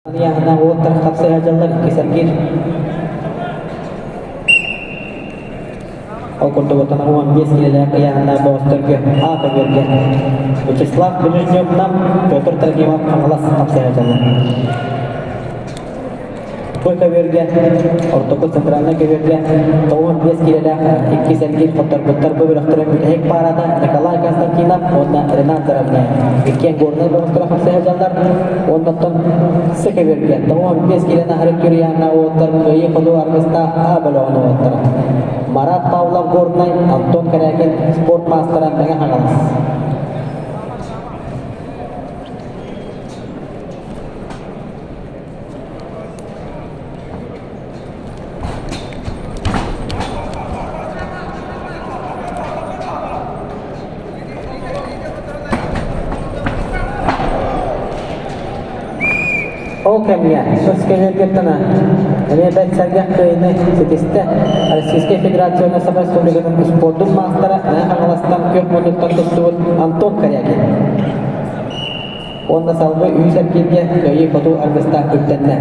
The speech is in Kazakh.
Яғына оттар қапсай ажалар кесергер. Ол күрді отана 15 келелі яғына боғыстырғы аты берген. Вячеслав Бережневнам Петр Трагимов қаңылас қапсай ажалар. Той көверген, ортоқы центральны көверген, 15 келелі кесергер қоттар бұттар бөбіріқтірі мүләйік парада Николай Константинов, онна Ренат Заравне. Еккен горны боғыстыра қапсай ажалар, оннаттан сықы берген. 15 келені әрік көрі яғына оттар көйі құду арғыста абылы оны оттыра. Марат Павлов горнай, Антон Карякин спорт мастыран мәңі қағалас. Ол кәмия, сөз кәмергеттіна, әме бәт сәргәк көйіні сетесті Российская Федерацияны Саба Республиканың спорттың мастары әң аңыластан көк мұндықтан тұстуын Антон Карякин. Онда салғы үй сәркенге көйі фоту арғыста көптенді.